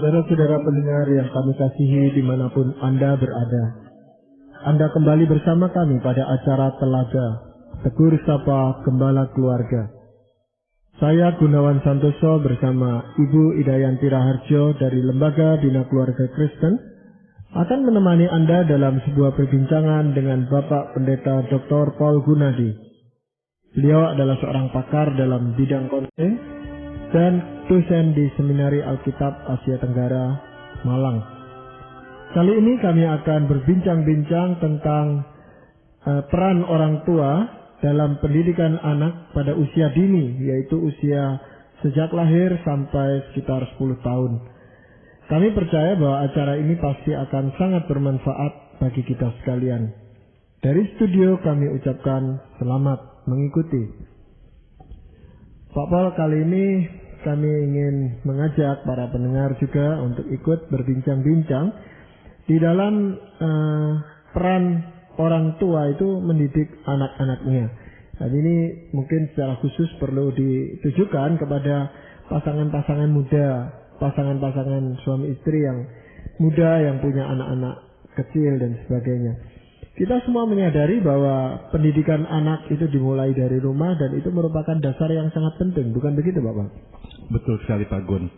Saudara-saudara pendengar yang kami kasihi dimanapun Anda berada, Anda kembali bersama kami pada acara Telaga, Tegur Sapa Gembala Keluarga. Saya Gunawan Santoso bersama Ibu Idayanti Raharjo dari Lembaga Bina Keluarga Kristen akan menemani Anda dalam sebuah perbincangan dengan Bapak Pendeta Dr. Paul Gunadi. Beliau adalah seorang pakar dalam bidang konseling dan dosen di Seminari Alkitab Asia Tenggara, Malang. Kali ini kami akan berbincang-bincang tentang peran orang tua dalam pendidikan anak pada usia dini, yaitu usia sejak lahir sampai sekitar 10 tahun. Kami percaya bahwa acara ini pasti akan sangat bermanfaat bagi kita sekalian. Dari studio kami ucapkan selamat mengikuti. Pak Paul, kali ini kami ingin mengajak para pendengar juga untuk ikut berbincang-bincang di dalam peran orang tua itu mendidik anak-anaknya. Dan ini mungkin secara khusus perlu ditujukan kepada pasangan-pasangan muda, pasangan-pasangan suami istri yang muda yang punya anak-anak kecil dan sebagainya. Kita semua menyadari bahwa pendidikan anak itu dimulai dari rumah dan itu merupakan dasar yang sangat penting, bukan begitu Bapak? Betul sekali Pak Gun.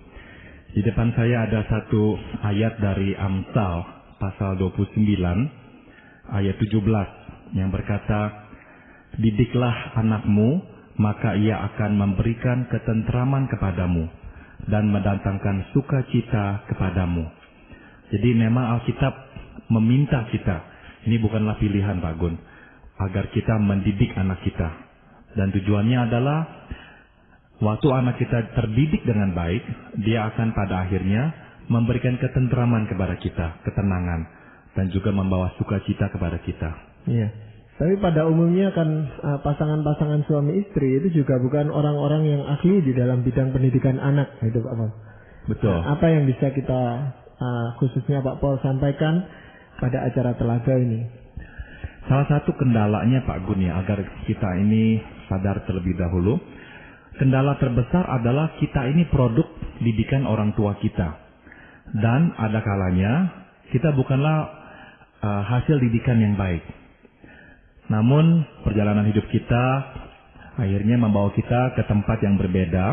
Di depan saya ada satu ayat dari Amsal pasal 29 ayat 17 yang berkata, "Didiklah anakmu, maka ia akan memberikan ketentraman kepadamu dan mendatangkan sukacita kepadamu." Jadi memang Alkitab meminta kita, ini bukanlah pilihan Pak Gun, agar kita mendidik anak kita. Dan tujuannya adalah waktu anak kita terdidik dengan baik, dia akan pada akhirnya memberikan ketentraman kepada kita, ketenangan, dan juga membawa sukacita kepada kita. Iya. Tapi pada umumnya kan pasangan-pasangan suami istri itu juga bukan orang-orang yang ahli di dalam bidang pendidikan anak, itu Pak Paul. Betul. Nah, apa yang bisa kita khususnya Pak Paul sampaikan pada acara Telaga ini? Salah satu kendalanya Pak Gun ya, agar kita ini sadar terlebih dahulu, kendala terbesar adalah kita ini produk didikan orang tua kita. Dan ada kalanya kita bukanlah hasil didikan yang baik. Namun perjalanan hidup kita akhirnya membawa kita ke tempat yang berbeda,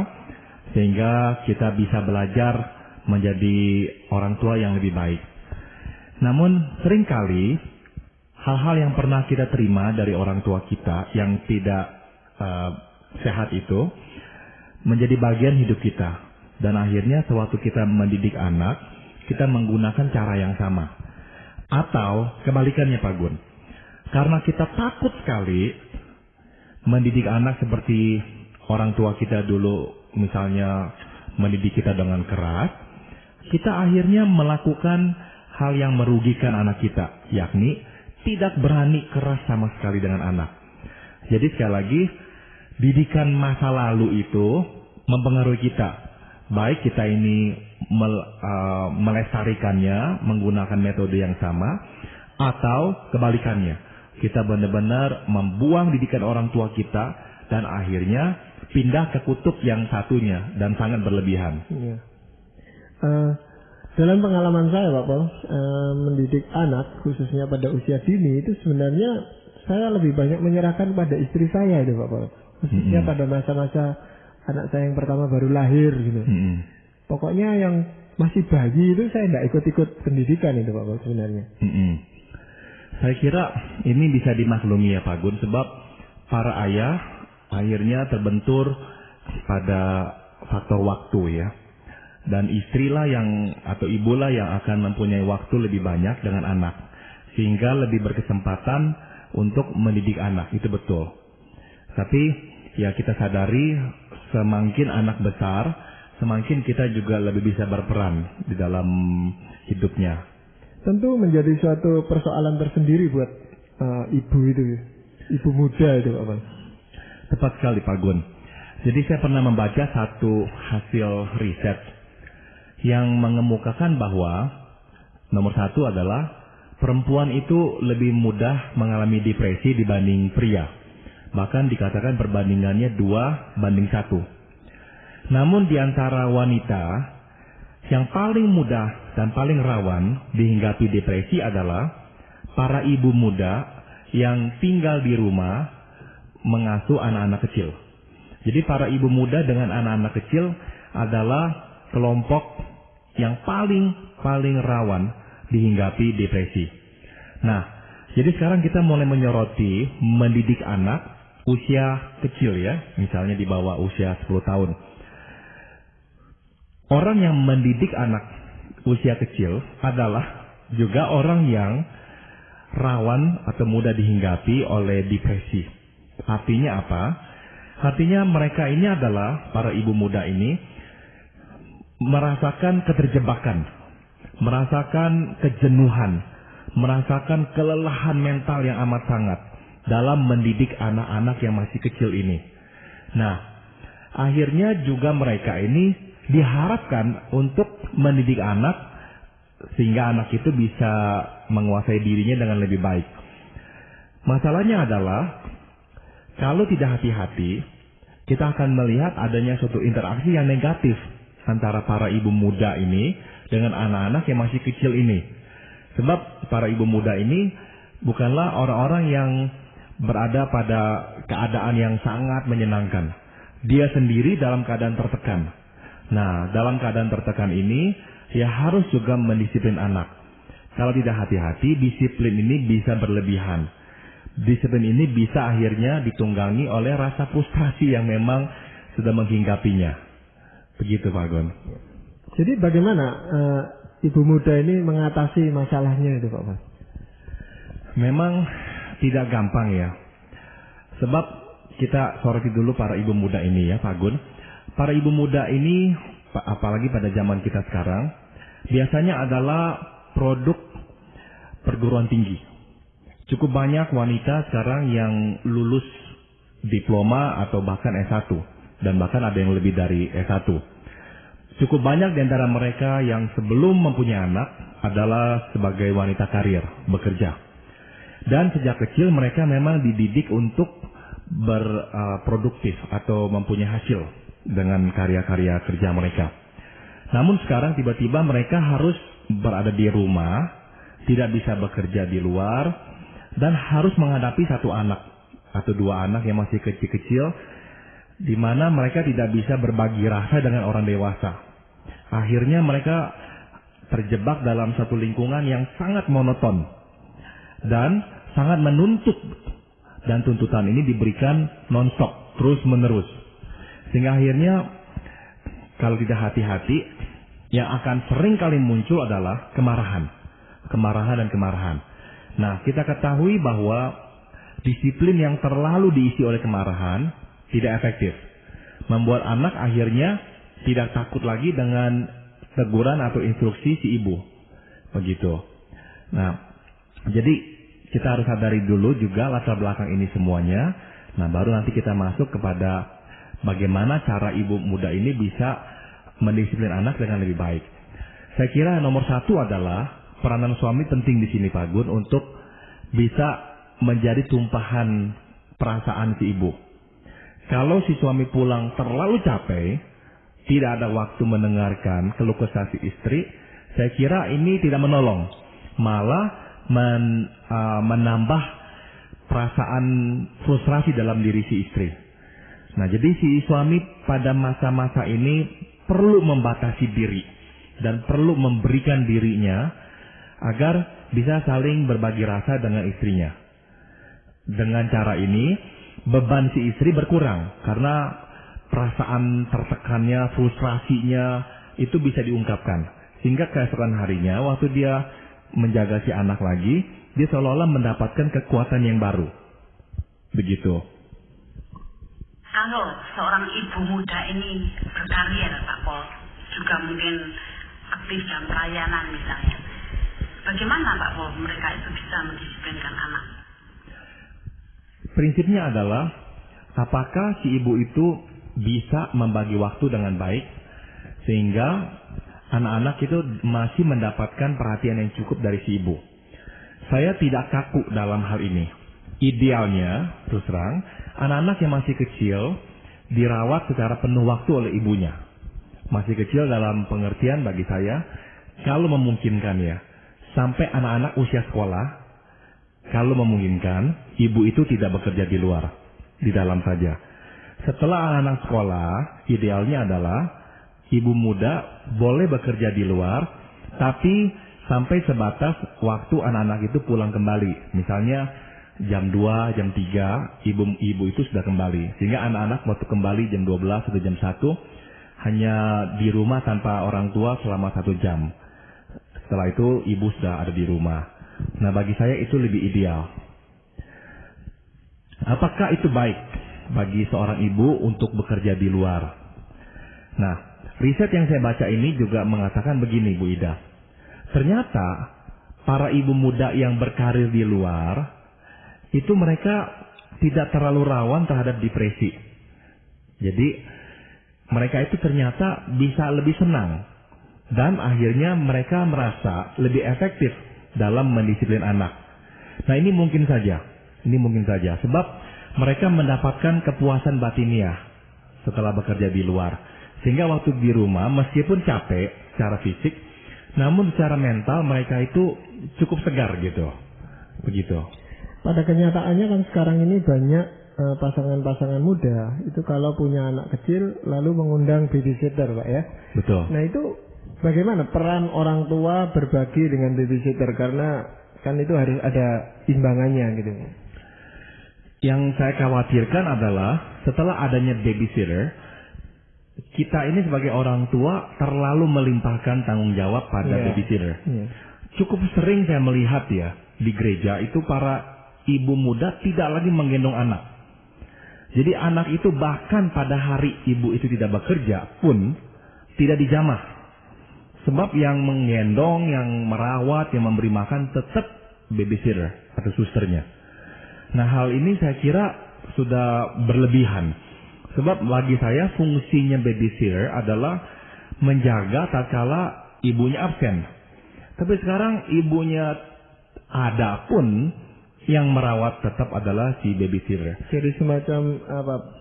sehingga kita bisa belajar menjadi orang tua yang lebih baik. Namun seringkali hal-hal yang pernah kita terima dari orang tua kita yang tidak sehat itu menjadi bagian hidup kita. Dan akhirnya sewaktu kita mendidik anak, kita menggunakan cara yang sama. Atau kebalikannya Pak Gun, karena kita takut sekali mendidik anak seperti orang tua kita dulu misalnya mendidik kita dengan keras, kita akhirnya melakukan hal yang merugikan anak kita, yakni tidak berani keras sama sekali dengan anak. Jadi sekali lagi, didikan masa lalu itu mempengaruhi kita. Baik kita ini melestarikannya menggunakan metode yang sama, atau kebalikannya. Kita benar-benar membuang didikan orang tua kita dan akhirnya pindah ke kutub yang satunya dan sangat berlebihan. Iya. Dalam pengalaman saya Pak Paul, mendidik anak khususnya pada usia dini itu sebenarnya saya lebih banyak menyerahkan pada istri saya itu Pak Paul. Khususnya pada masa-masa anak saya yang pertama baru lahir gitu. Pokoknya yang masih bayi itu saya tidak ikut-ikut pendidikan itu Pak Paul sebenarnya. Saya kira ini bisa dimaklumi ya Pak Gun, sebab para ayah akhirnya terbentur pada faktor waktu ya. Dan istrilah atau ibulah yang akan mempunyai waktu lebih banyak dengan anak, sehingga lebih berkesempatan untuk mendidik anak, itu betul. Tapi ya kita sadari semakin anak besar, semakin kita juga lebih bisa berperan di dalam hidupnya. Tentu menjadi suatu persoalan tersendiri buat ibu itu, ibu muda itu Pak. Tepat sekali Pak Gun. Jadi saya pernah membaca satu hasil riset yang mengemukakan bahwa nomor satu adalah perempuan itu lebih mudah mengalami depresi dibanding pria. Bahkan dikatakan perbandingannya 2:1. Namun di antara wanita Yang paling mudah dan paling rawan dihinggapi depresi adalah para ibu muda yang tinggal di rumah mengasuh anak-anak kecil. Jadi para ibu muda dengan anak-anak kecil adalah kelompok yang paling rawan dihinggapi depresi. Nah, jadi sekarang kita mulai menyoroti mendidik anak usia kecil ya, misalnya di bawah usia 10 tahun. Orang yang mendidik anak usia kecil adalah juga orang yang rawan atau mudah dihinggapi oleh depresi. Artinya apa? Artinya mereka ini adalah, para ibu muda ini, merasakan keterjebakan, merasakan kejenuhan, merasakan kelelahan mental yang amat sangat dalam mendidik anak-anak yang masih kecil ini. Nah, akhirnya juga mereka ini diharapkan untuk mendidik anak sehingga anak itu bisa menguasai dirinya dengan lebih baik. Masalahnya adalah kalau tidak hati-hati, kita akan melihat adanya suatu interaksi yang negatif antara para ibu muda ini dengan anak-anak yang masih kecil ini. Sebab para ibu muda ini bukanlah orang-orang yang berada pada keadaan yang sangat menyenangkan. Dia sendiri dalam keadaan tertekan. Nah, dalam keadaan tertekan ini, ya harus juga mendisiplin anak. Kalau tidak hati-hati, disiplin ini bisa berlebihan. Disiplin ini bisa akhirnya ditunggangi oleh rasa frustrasi yang memang sudah menghinggapinya. Begitu Pak Gon. Jadi bagaimana ibu muda ini mengatasi masalahnya itu Pak Mas? Memang tidak gampang ya. Sebab kita soroti dulu para ibu muda ini ya Pak Gun. Para ibu muda ini, apalagi pada zaman kita sekarang, biasanya adalah produk perguruan tinggi. Cukup banyak wanita sekarang yang lulus diploma atau bahkan S1. Dan bahkan ada yang lebih dari S1. Cukup banyak di antara mereka yang sebelum mempunyai anak adalah sebagai wanita karir, bekerja. Dan sejak kecil mereka memang dididik untuk berproduktif atau mempunyai hasil dengan karya-karya kerja mereka. Namun sekarang tiba-tiba mereka harus berada di rumah, tidak bisa bekerja di luar, dan harus menghadapi satu anak atau dua anak yang masih kecil-kecil, di mana mereka tidak bisa berbagi rasa dengan orang dewasa. Akhirnya mereka terjebak dalam satu lingkungan yang sangat monoton dan sangat menuntut, dan tuntutan ini diberikan non-stop, terus-menerus. Sehingga akhirnya kalau tidak hati-hati, yang akan sering kali muncul adalah kemarahan. Kemarahan dan kemarahan. Nah, kita ketahui bahwa disiplin yang terlalu diisi oleh kemarahan tidak efektif. Membuat anak akhirnya tidak takut lagi dengan teguran atau instruksi si ibu. Begitu. Nah, jadi kita harus sadari dulu juga latar belakang ini semuanya. Nah, baru nanti kita masuk kepada bagaimana cara ibu muda ini bisa mendisiplin anak dengan lebih baik. Saya kira nomor satu adalah peranan suami penting di sini Pak Gun untuk bisa menjadi tumpahan perasaan si ibu. Kalau si suami pulang terlalu capek, tidak ada waktu mendengarkan keluh kesah si istri, saya kira ini tidak menolong, malah menambah perasaan frustrasi dalam diri si istri. Nah, jadi si suami pada masa-masa ini perlu membatasi diri dan perlu memberikan dirinya agar bisa saling berbagi rasa dengan istrinya. Dengan cara ini, beban si istri berkurang karena perasaan tertekannya, frustrasinya itu bisa diungkapkan. Sehingga keesokan harinya waktu dia menjaga si anak lagi, dia seolah-olah mendapatkan kekuatan yang baru. Begitu. Kalau seorang ibu muda ini berkarir, Pak Pol, juga mungkin aktif dalam pelayanan misalnya, bagaimana Pak Pol mereka itu bisa mendisiplinkan anak? Prinsipnya adalah, apakah si ibu itu bisa membagi waktu dengan baik, sehingga anak-anak itu masih mendapatkan perhatian yang cukup dari si ibu. Saya tidak kaku dalam hal ini. Idealnya, terus terang, anak-anak yang masih kecil dirawat secara penuh waktu oleh ibunya. Masih kecil dalam pengertian bagi saya, kalau memungkinkan ya, sampai anak-anak usia sekolah, kalau memungkinkan, ibu itu tidak bekerja di luar, di dalam saja. Setelah anak-anak sekolah, idealnya adalah ibu muda boleh bekerja di luar, tapi sampai sebatas waktu anak-anak itu pulang kembali. Misalnya jam 2, jam 3, ibu itu sudah kembali. Sehingga anak-anak waktu kembali jam 12 atau jam 1, hanya di rumah tanpa orang tua selama 1 jam. Setelah itu ibu sudah ada di rumah. Nah, bagi saya itu lebih ideal. Apakah itu baik bagi seorang ibu untuk bekerja di luar? Nah, riset yang saya baca ini juga mengatakan begini, Bu Ida. Ternyata para ibu muda yang berkarir di luar, itu mereka tidak terlalu rawan terhadap depresi. Jadi, mereka itu ternyata bisa lebih senang. Dan akhirnya mereka merasa lebih efektif dalam mendisiplin anak. Nah, ini mungkin saja. Sebab mereka mendapatkan kepuasan batiniah setelah bekerja di luar. Sehingga waktu di rumah, meskipun capek secara fisik, namun secara mental mereka itu cukup segar gitu. Begitu. Pada kenyataannya kan sekarang ini banyak pasangan-pasangan muda itu kalau punya anak kecil lalu mengundang babysitter, Pak ya. Betul. Nah, itu bagaimana peran orang tua berbagi dengan babysitter, karena kan itu harus ada imbangannya gitu. Yang saya khawatirkan adalah setelah adanya babysitter, kita ini sebagai orang tua terlalu melimpahkan tanggung jawab pada babysitter. Cukup sering saya melihat ya di gereja itu para ibu muda tidak lagi menggendong anak. Jadi anak itu bahkan pada hari ibu itu tidak bekerja pun tidak dijamah. Sebab yang menggendong, yang merawat, yang memberi makan tetap babysitter atau susternya. Nah, hal ini saya kira sudah berlebihan. Sebab bagi saya fungsinya babysitter adalah menjaga tatkala ibunya absen. Tapi sekarang ibunya ada pun yang merawat tetap adalah si babysitter. Jadi semacam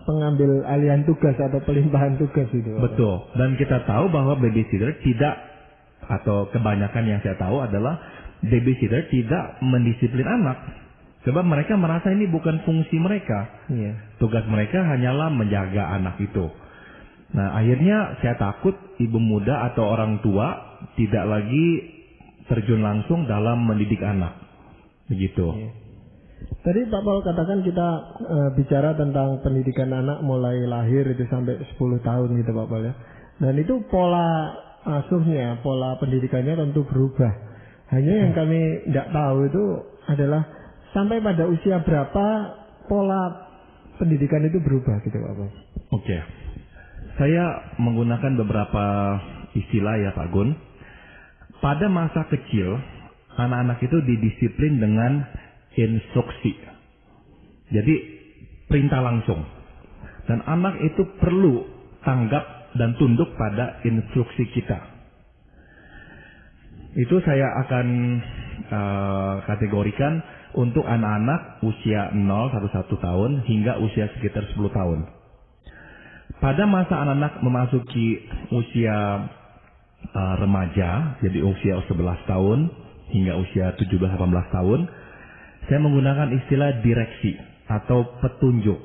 pengambil alihan tugas atau pelimpahan tugas itu. Betul. Dan kita tahu bahwa babysitter tidak, atau kebanyakan yang saya tahu adalah babysitter tidak mendisiplin anak. Sebab mereka merasa ini bukan fungsi mereka. Tugas mereka hanyalah menjaga anak itu. Nah, akhirnya saya takut ibu muda atau orang tua tidak lagi terjun langsung dalam mendidik anak. Begitu. Tadi Pak Paul katakan kita bicara tentang pendidikan anak mulai lahir itu sampai 10 tahun gitu Pak Paul ya. Dan itu pola asuhnya, pola pendidikannya tentu berubah. Hanya yang kami tidak tahu itu adalah sampai pada usia berapa pola pendidikan itu berubah gitu Pak Paul. Oke. Saya menggunakan beberapa istilah ya Pak Gun. Pada masa kecil, anak-anak itu didisiplin dengan instruksi. Jadi perintah langsung. Dan anak itu perlu tanggap dan tunduk pada instruksi kita. Itu saya akan kategorikan untuk anak-anak usia 0-1 tahun hingga usia sekitar 10 tahun. Pada masa anak-anak memasuki usia remaja, jadi usia 11 tahun hingga usia 17-18 tahun, saya menggunakan istilah direksi atau petunjuk.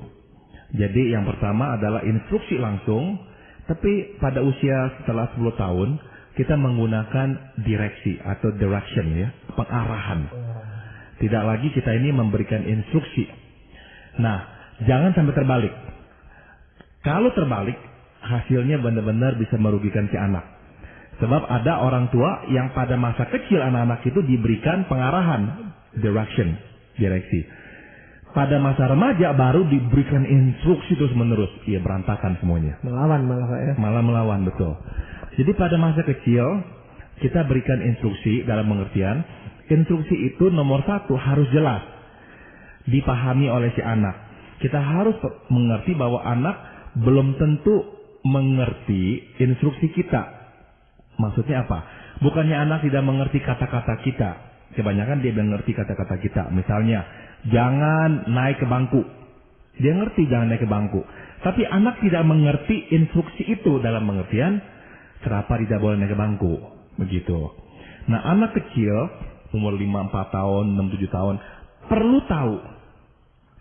Jadi yang pertama adalah instruksi langsung, tapi pada usia setelah 10 tahun, kita menggunakan direksi atau direction ya, pengarahan. Tidak lagi kita ini memberikan instruksi. Nah, jangan sampai terbalik. Kalau terbalik, hasilnya benar-benar bisa merugikan si anak. Sebab ada orang tua yang pada masa kecil anak-anak itu diberikan pengarahan, direction, direksi. Pada masa remaja baru diberikan instruksi terus menerus. Iya, berantakan semuanya. Melawan malah Pak ya. Malah melawan, betul. Jadi pada masa kecil kita berikan instruksi dalam pengertian, instruksi itu nomor 1 harus jelas, dipahami oleh si anak. Kita harus mengerti bahwa anak belum tentu mengerti instruksi kita. Maksudnya apa? Bukannya anak tidak mengerti kata-kata kita. Kebanyakan dia mengerti kata-kata kita. Misalnya, jangan naik ke bangku. Dia ngerti jangan naik ke bangku. Tapi anak tidak mengerti instruksi itu dalam pengertian, Kenapa tidak boleh naik ke bangku? Begitu. Nah, anak kecil umur 5-4 tahun, 6-7 tahun perlu tahu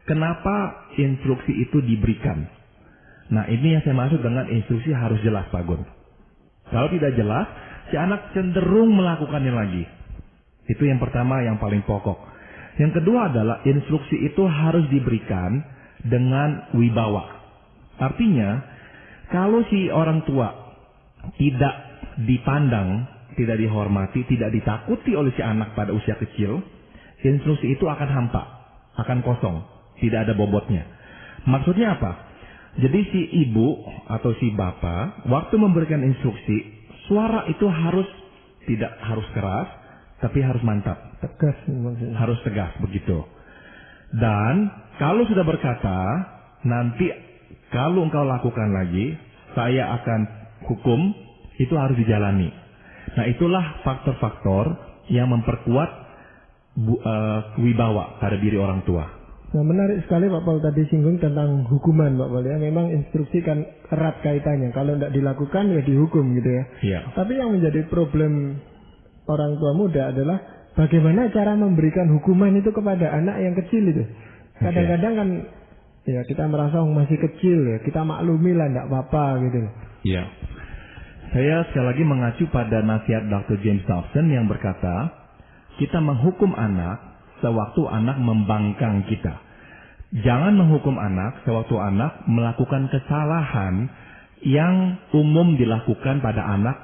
kenapa instruksi itu diberikan. Nah, ini yang saya maksud dengan instruksi harus jelas, Pak Gun. Kalau tidak jelas, si anak cenderung melakukannya lagi. Itu yang pertama, yang paling pokok. Yang kedua adalah instruksi itu harus diberikan dengan wibawa. Artinya, kalau si orang tua tidak dipandang, tidak dihormati, tidak ditakuti oleh si anak pada usia kecil, instruksi itu akan hampa, akan kosong, tidak ada bobotnya. Maksudnya apa? Jadi si ibu atau si bapak waktu memberikan instruksi, suara itu tidak harus keras, tapi harus mantap. Tegas maksudnya. Harus tegas begitu. Dan kalau sudah berkata, nanti kalau engkau lakukan lagi, saya akan hukum, itu harus dijalani. Nah, itulah faktor-faktor yang memperkuat wibawa pada diri orang tua. Nah, menarik sekali Pak Paul tadi singgung tentang hukuman Pak Paul ya. Memang instruksi kan erat kaitannya. Kalau tidak dilakukan ya dihukum gitu ya. Iya. Tapi yang menjadi problem orang tua muda adalah bagaimana cara memberikan hukuman itu kepada anak yang kecil itu. Kadang-kadang kan ya kita merasa masih kecil ya, kita maklumi lah, tidak apa-apa gitu. Iya. Saya sekali lagi mengacu pada nasihat Dr. James Dobson yang berkata, kita menghukum anak sewaktu anak membangkang kita. Jangan menghukum anak sewaktu anak melakukan kesalahan yang umum dilakukan pada anak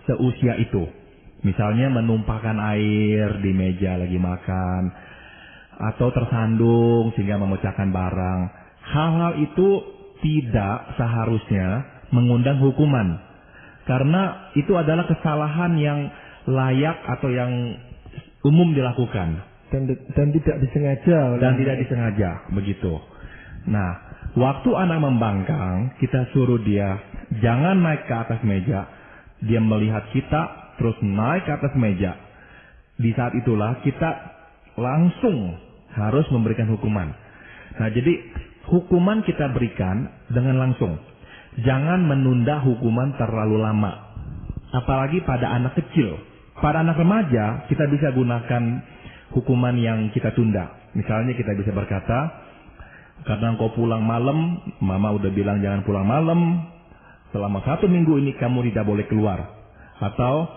seusia itu. Misalnya menumpahkan air di meja lagi makan, atau tersandung sehingga memecahkan barang. Hal-hal itu tidak seharusnya mengundang hukuman. Karena itu adalah kesalahan yang layak atau yang umum dilakukan. Dan tidak disengaja. Dan tidak disengaja, begitu. Nah, waktu anak membangkang, kita suruh dia jangan naik ke atas meja. Dia melihat kita, terus naik ke atas meja. Di saat itulah kita langsung harus memberikan hukuman. Nah, jadi hukuman kita berikan dengan langsung. Jangan menunda hukuman terlalu lama. Apalagi pada anak kecil. Pada anak remaja, kita bisa gunakan hukuman yang kita tunda. Misalnya kita bisa berkata, karena engkau pulang malam, mama udah bilang jangan pulang malam, selama 1 minggu ini kamu tidak boleh keluar. Atau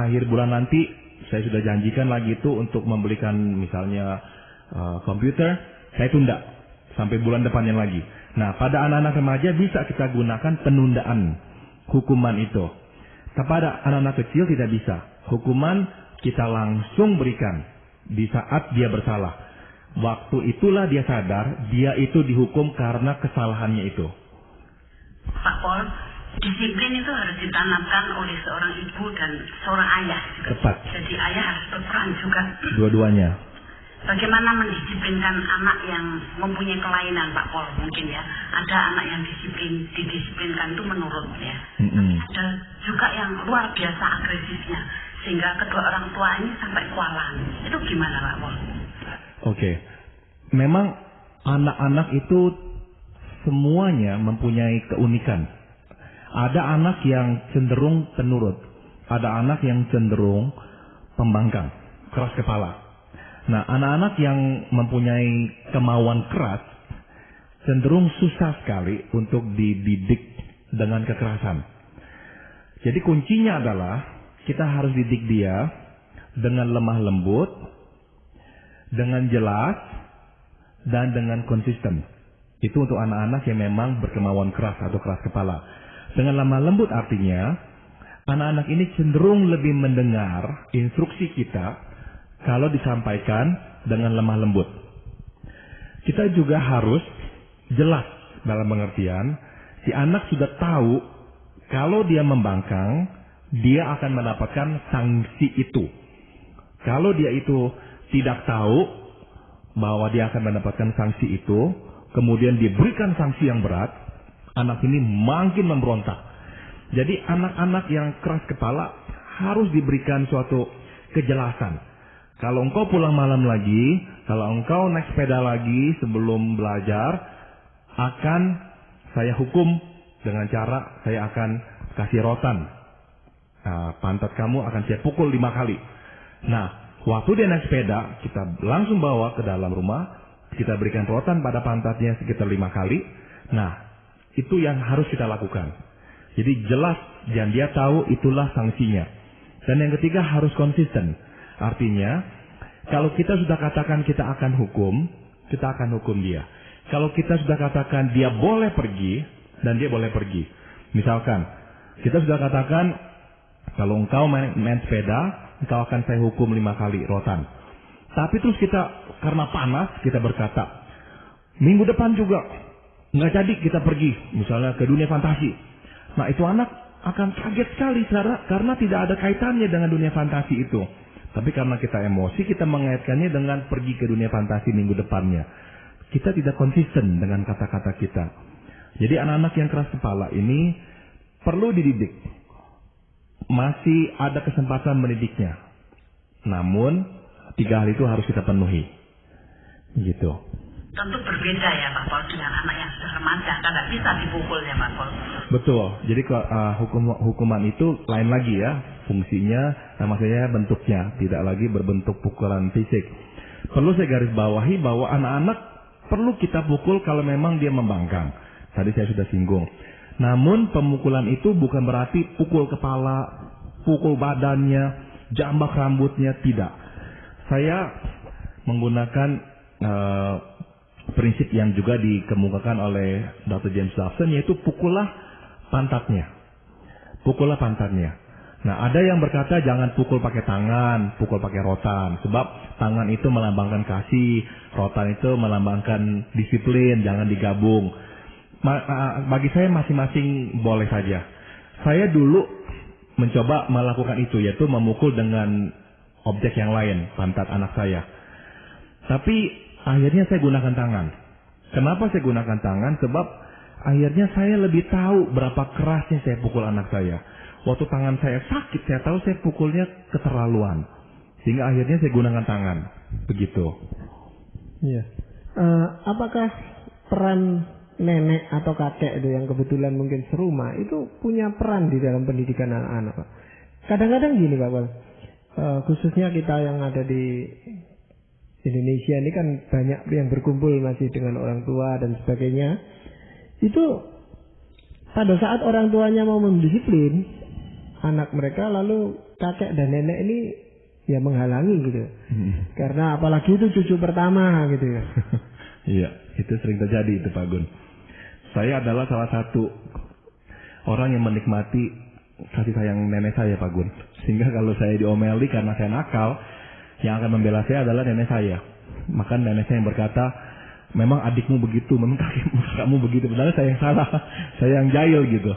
akhir bulan nanti, saya sudah janjikan lagi itu untuk membelikan misalnya komputer, saya tunda sampai bulan depannya lagi. Nah, pada anak-anak remaja bisa kita gunakan penundaan hukuman itu. Kepada anak-anak kecil tidak bisa. Hukuman kita langsung berikan di saat dia bersalah. Waktu itulah dia sadar, dia itu dihukum karena kesalahannya itu. Pak Paul, disiplin itu harus ditanamkan oleh seorang ibu dan seorang ayah juga. Tepat. Jadi ayah harus berperan juga. Dua-duanya. Bagaimana mendisiplinkan anak yang mempunyai kelainan, Pak Paul, mungkin ya. Ada anak yang didisiplinkan itu menurut ya. Ada juga yang luar biasa agresifnya, sehingga kedua orang tua ini sampai kualan. Itu gimana, Pak Paul? Oke. Memang anak-anak itu semuanya mempunyai keunikan. Ada anak yang cenderung penurut. Ada anak yang cenderung pembangkang, keras kepala. Nah, anak-anak yang mempunyai kemauan keras cenderung susah sekali untuk dididik dengan kekerasan. Jadi kuncinya adalah kita harus didik dia dengan lemah lembut, dengan jelas, dan dengan konsisten. Itu untuk anak-anak yang memang berkemauan keras atau keras kepala. Dengan lemah lembut artinya, anak-anak ini cenderung lebih mendengar instruksi kita kalau disampaikan dengan lemah lembut. Kita juga harus jelas dalam pengertian, si anak sudah tahu kalau dia membangkang, dia akan mendapatkan sanksi itu. Kalau dia itu tidak tahu bahwa dia akan mendapatkan sanksi itu, kemudian diberikan sanksi yang berat, anak ini makin memberontak. Jadi anak-anak yang keras kepala harus diberikan suatu kejelasan. Kalau engkau pulang malam lagi, kalau engkau naik sepeda lagi sebelum belajar, akan saya hukum dengan cara saya akan kasih rotan. Pantat kamu akan saya pukul 5 kali. Nah, waktu dia naik sepeda, kita langsung bawa ke dalam rumah, kita berikan rotan pada pantatnya sekitar 5 kali. Nah, itu yang harus kita lakukan. Jadi jelas dan dia tahu itulah sanksinya. Dan yang ketiga harus konsisten. Artinya, kalau kita sudah katakan kita akan hukum dia. Kalau kita sudah katakan dia boleh pergi, dan dia boleh pergi. Misalkan, kita sudah katakan, kalau engkau main sepeda, engkau akan saya hukum 5 kali rotan. Tapi terus kita, karena panas, kita berkata, minggu depan juga, nggak jadi kita pergi, misalnya ke dunia fantasi. Nah, itu anak akan kaget sekali, karena tidak ada kaitannya dengan dunia fantasi itu. Tapi karena kita emosi, kita mengaitkannya dengan pergi ke dunia fantasi minggu depannya. Kita tidak konsisten dengan kata-kata kita. Jadi anak-anak yang keras kepala ini perlu dididik. Masih ada kesempatan mendidiknya. Namun 3 hal itu harus kita penuhi. Gitu. Tentu berbeda ya Pak Pol dengan anak yang sudah remaja. Tidak bisa dipukul ya Pak Pol. Betul. Jadi hukuman itu lain lagi ya. Fungsinya, maksudnya bentuknya. Tidak lagi berbentuk pukulan fisik. Perlu saya garis bawahi bahwa anak-anak perlu kita pukul kalau memang dia membangkang. Tadi saya sudah singgung. Namun pemukulan itu bukan berarti pukul kepala, pukul badannya, jambak rambutnya, tidak. Saya menggunakan prinsip yang juga dikemukakan oleh Dr. James Dobson, yaitu pukullah pantatnya. Pukullah pantatnya. Nah, ada yang berkata jangan pukul pakai tangan, pukul pakai rotan. Sebab tangan itu melambangkan kasih, rotan itu melambangkan disiplin, jangan digabung. Bagi saya masing-masing boleh saja. Saya dulu mencoba melakukan itu, yaitu memukul dengan objek yang lain, pantat anak saya. Tapi akhirnya saya gunakan tangan. Kenapa saya gunakan tangan? Sebab akhirnya saya lebih tahu berapa kerasnya saya pukul anak saya. Waktu tangan saya sakit, saya tahu saya pukulnya keterlaluan. Sehingga akhirnya saya gunakan tangan. Begitu. Iya. Apakah peran nenek atau kakek itu yang kebetulan mungkin serumah itu punya peran di dalam pendidikan anak-anak, Pak? Kadang-kadang gini, Pak Pol. Khususnya kita yang ada di Indonesia ini kan banyak yang berkumpul masih dengan orang tua dan sebagainya. Itu pada saat orang tuanya mau mendisiplin anak mereka, lalu kakek dan nenek ini ya menghalangi gitu. Karena apalagi itu cucu pertama gitu ya. Iya, itu sering terjadi itu Pak Gun. Saya adalah salah satu orang yang menikmati kasih sayang nenek saya Pak Gun. Sehingga kalau saya diomeli karena saya nakal, yang akan membela saya adalah nenek saya. Maka nenek saya yang berkata, memang adikmu begitu, memang kamu begitu. Padahal saya yang salah, saya yang jahil gitu.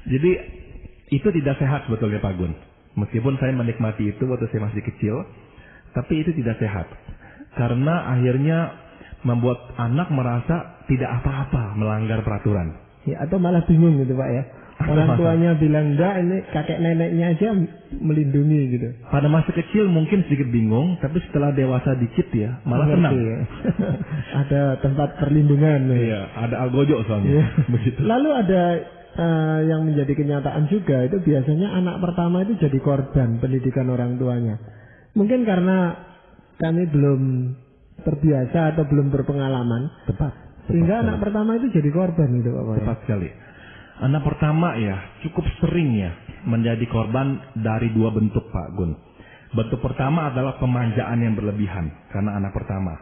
Jadi itu tidak sehat sebetulnya Pak Gun. Meskipun saya menikmati itu waktu saya masih kecil, tapi itu tidak sehat. Karena akhirnya membuat anak merasa tidak apa-apa melanggar peraturan. Ya, atau malah bingung gitu Pak ya. Orang tuanya bilang enggak, ini kakek neneknya aja melindungi gitu. Pada masa kecil mungkin sedikit bingung, tapi setelah dewasa dikit ya malah tenang. Ya. Ada tempat perlindungan. Iya, ada algojo soalnya. Ya. Begitu. Lalu ada yang menjadi kenyataan juga, itu biasanya anak pertama itu jadi korban pendidikan orang tuanya. Mungkin karena kami belum terbiasa atau belum berpengalaman. Tepat. Sehingga anak pertama itu jadi korban gitu Pak. Tepat sekali. Anak pertama ya cukup sering ya menjadi korban dari 2 bentuk Pak Gun. Bentuk pertama adalah pemanjaan yang berlebihan karena anak pertama.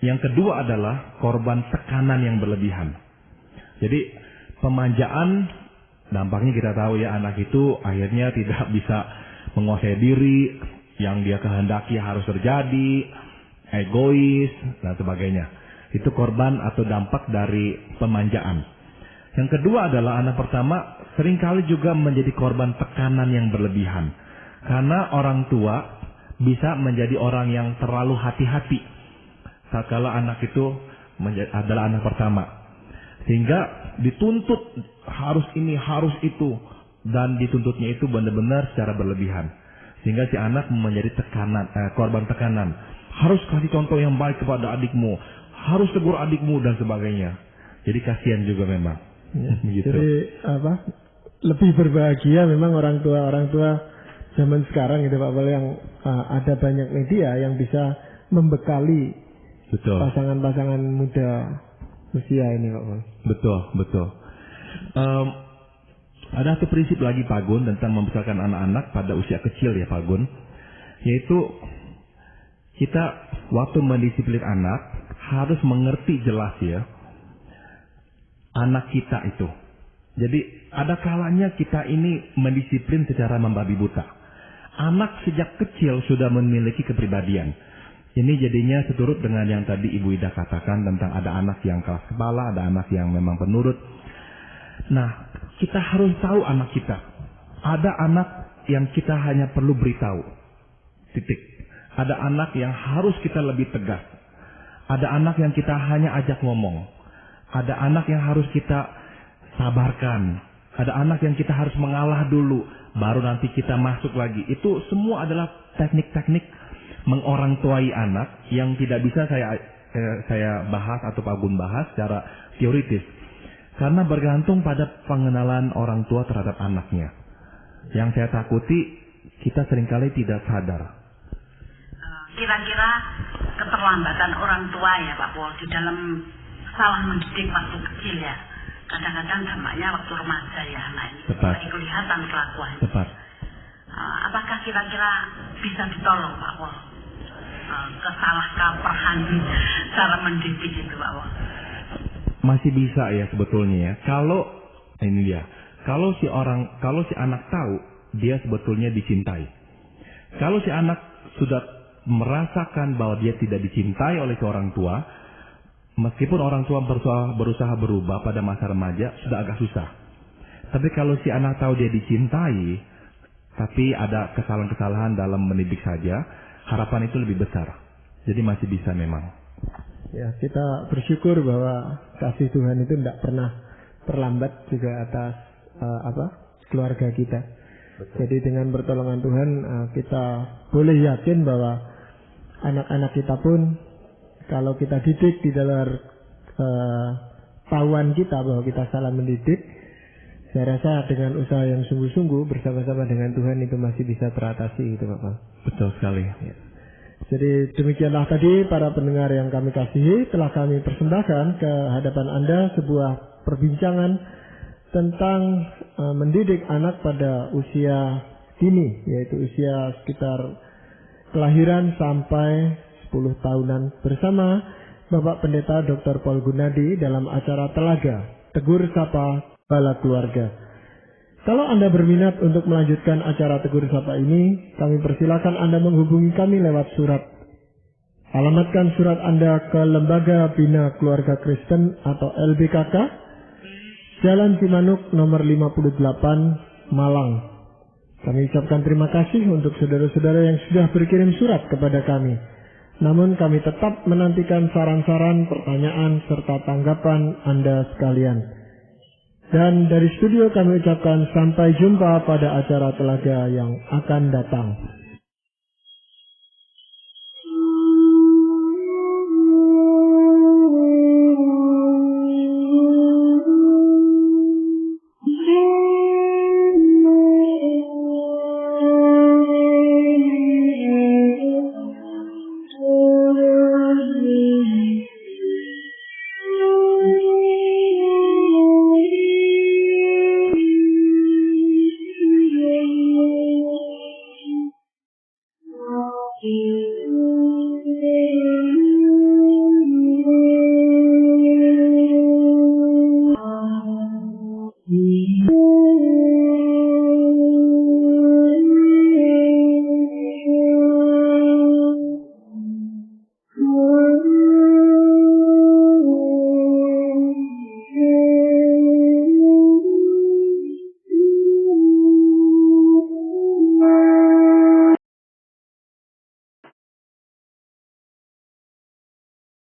Yang kedua adalah korban tekanan yang berlebihan. Jadi pemanjaan dampaknya kita tahu ya, anak itu akhirnya tidak bisa menguasai diri, yang dia kehendaki harus terjadi, egois dan sebagainya. Itu korban atau dampak dari pemanjaan. Yang kedua adalah anak pertama seringkali juga menjadi korban tekanan yang berlebihan. Karena orang tua bisa menjadi orang yang terlalu hati-hati tatkala anak itu adalah anak pertama. Sehingga dituntut harus ini, harus itu. Dan dituntutnya itu benar-benar secara berlebihan. Sehingga si anak menjadi korban tekanan. Harus kasih contoh yang baik kepada adikmu. Harus tegur adikmu dan sebagainya. Jadi kasihan juga memang. Ya, jadi lebih berbahagia memang orang tua zaman sekarang gitu Pak Pol, yang ada banyak media yang bisa membekali pasangan-pasangan muda usia ini Pak Pol. Betul. Ada satu prinsip lagi Pak Gun tentang membesarkan anak-anak pada usia kecil ya Pak Gun, yaitu kita waktu mendisiplin anak harus mengerti jelas ya anak kita itu. Jadi ada kalanya kita ini mendisiplin secara membabi buta. Anak sejak kecil sudah memiliki kepribadian. Ini jadinya seturut dengan yang tadi Ibu Ida katakan tentang ada anak yang keras kepala, ada anak yang memang penurut. Nah, kita harus tahu anak kita. Ada anak yang kita hanya perlu beritahu. Titik. Ada anak yang harus kita lebih tegas. Ada anak yang kita hanya ajak ngomong. Ada anak yang harus kita sabarkan. Ada anak yang kita harus mengalah dulu, baru nanti kita masuk lagi. Itu semua adalah teknik-teknik mengorangtuai anak yang tidak bisa saya bahas atau Pak Gun bahas secara teoritis. Karena bergantung pada pengenalan orang tua terhadap anaknya. Yang saya takuti, kita seringkali tidak sadar. Kira-kira keterlambatan orang tua ya Pak Pol di dalam salah mendidik waktu kecil ya. Kadang-kadang dampaknya waktu remaja ya anak ini. Tepat. Mulai kelihatan kelakuan. Tepat. Apakah kira-kira bisa ditolong Pak Pol? Kesalah kaprahan cara mendidik itu Pak Pol. Masih bisa ya sebetulnya ya. Kalau si anak tahu dia sebetulnya dicintai. Kalau si anak sudah merasakan bahwa dia tidak dicintai oleh seorang tua, meskipun orang tua berusaha berubah pada masa remaja, sudah agak susah. Tapi kalau si anak tahu dia dicintai, tapi ada kesalahan-kesalahan dalam mendidik saja, harapan itu lebih besar. Jadi masih bisa memang. Ya, kita bersyukur bahwa kasih Tuhan itu tidak pernah terlambat juga atas keluarga kita. Betul. Jadi dengan pertolongan Tuhan kita boleh yakin bahwa anak-anak kita pun kalau kita didik di dalam tahuan kita bahwa kita salah mendidik, saya rasa dengan usaha yang sungguh-sungguh bersama-sama dengan Tuhan itu masih bisa teratasi itu Bapak. Betul sekali. Ya. Jadi demikianlah tadi para pendengar yang kami kasihi, telah kami persembahkan ke hadapan Anda sebuah perbincangan tentang mendidik anak pada usia dini, yaitu usia sekitar kelahiran sampai 10 tahunan bersama Bapak Pendeta Dr. Paul Gunadi dalam acara Telaga Tegur Sapa Bala Keluarga. Kalau Anda berminat untuk melanjutkan acara Tegur Sapa ini, kami persilakan Anda menghubungi kami lewat surat. Alamatkan surat Anda ke Lembaga Bina Keluarga Kristen atau LBKK, Jalan Cimanuk nomor 58, Malang. Kami ucapkan terima kasih untuk saudara-saudara yang sudah berkirim surat kepada kami. Namun kami tetap menantikan saran-saran, pertanyaan, serta tanggapan Anda sekalian. Dan dari studio kami ucapkan sampai jumpa pada acara Telaga yang akan datang. Mm-hmm.